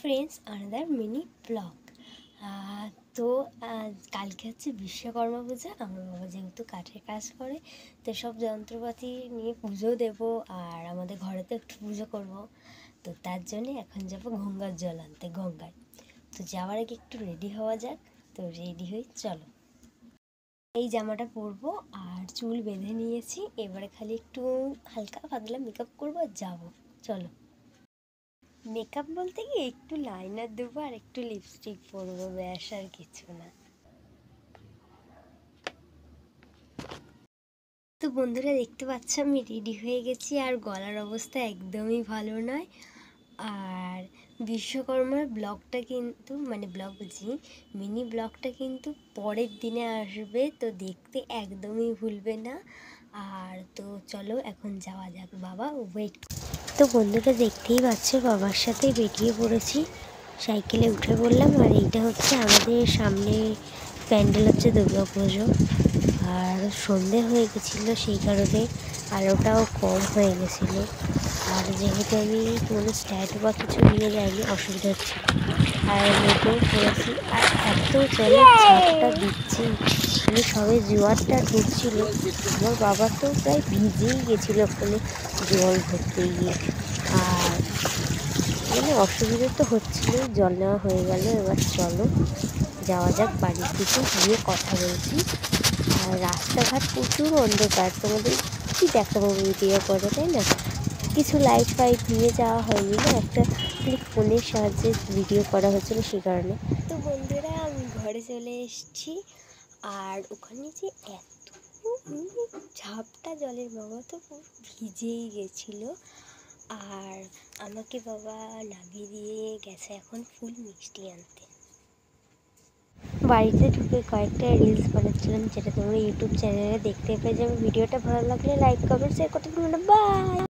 Friends, another mini blog. তো কালকে হচ্ছে বিশ্বকর্মা পূজা। আমার বাবা যেহেতু কাঠের কাজ করে, তো সব যন্ত্রপাতি নিয়ে পুজো দেবো, আর আমাদের ঘরেতে একটু পুজো করব। তো তার জন্যে এখন যাব গঙ্গার জল আনতে, গঙ্গায়। তো যাওয়ার আগে একটু রেডি হওয়া যাক। তো রেডি হই, চলো। এই জামাটা পরবো আর চুল বেঁধে নিয়েছি। এবারে খালি একটু হালকা পাতলা মেকআপ করবো আর যাবো, চলো। মেকআপ বলতে কি একটু লাইনার দেবো আর একটু লিপস্টিক পরবো, ব্যাস, আর কিছু না। তো বন্ধুরা, দেখতে পাচ্ছ আমি রেডি হয়ে গেছি, আর গলার অবস্থা একদমই ভালো নয়। আর বিশ্বকর্মার ব্লগটা কিন্তু, মানে ব্লগ বলছি, মিনি ব্লগটা কিন্তু পরের দিনে আসবে, তো দেখতে একদমই ভুলবে না। আর তো চলো এখন যাওয়া যাক, বাবা ওয়েট। তো বন্ধুরা, দেখতেই পাচ্ছ বাবার সাথে বেরিয়ে পড়েছি, সাইকেলে উঠে পড়লাম। আর এইটা হচ্ছে আমাদের সামনে প্যান্ডেল, হচ্ছে দুর্গা পুজো। আর সন্ধে হয়ে গেছিলো, সেই কারণে আলোটাও কম হয়ে গেছিলো। আর যেহেতু আমি কোনো স্ট্যান্ড বা কিছু নিয়ে যাইনি, অসুবিধা হচ্ছে। আর নেটেও পড়েছি, আর এত জলের ঝাপটা দিচ্ছি, মানে সবে জোয়ারটা ঢুকছিল। আমার বাবা তো প্রায় ভিজেই গেছিলো ওখানে জল ভরতে গিয়ে। আর মানে অসুবিধা তো হচ্ছিল, জল নেওয়া হয়ে গেল। এবার চলো যাওয়া যাক বাড়ির দিকে, গিয়ে কথা বলছি। আর রাস্তাঘাট প্রচুর অন্ধকার, তোমাদের কি দেখাবো ভিডিও করে, তাই না? কিছু লাইট ফাইট নিয়ে যাওয়া হয়নি না, একটা ফোনের সাহায্যে ভিডিও করা হচ্ছিল, সেই কারণে। তো বন্ধুরা, আমি ঘরে চলে এসেছি। আর ওখানে যে এত ঝাপটা জলের, বাবা তো পুরো ভিজেই গেছিলো। আর আমাকে বাবা নামিয়ে দিয়ে গেছে এখন ফুল মিষ্টি আনতে। বাড়িতে ঢুকে কয়েকটা রিলস বানাচ্ছিলাম, যেটা তোমরা ইউটিউব চ্যানেলে দেখতে পেয়ে যাবে। ভিডিওটা ভালো লাগলে লাইক, কমেন্ট, শেয়ার করতে ভুলো না। বাই।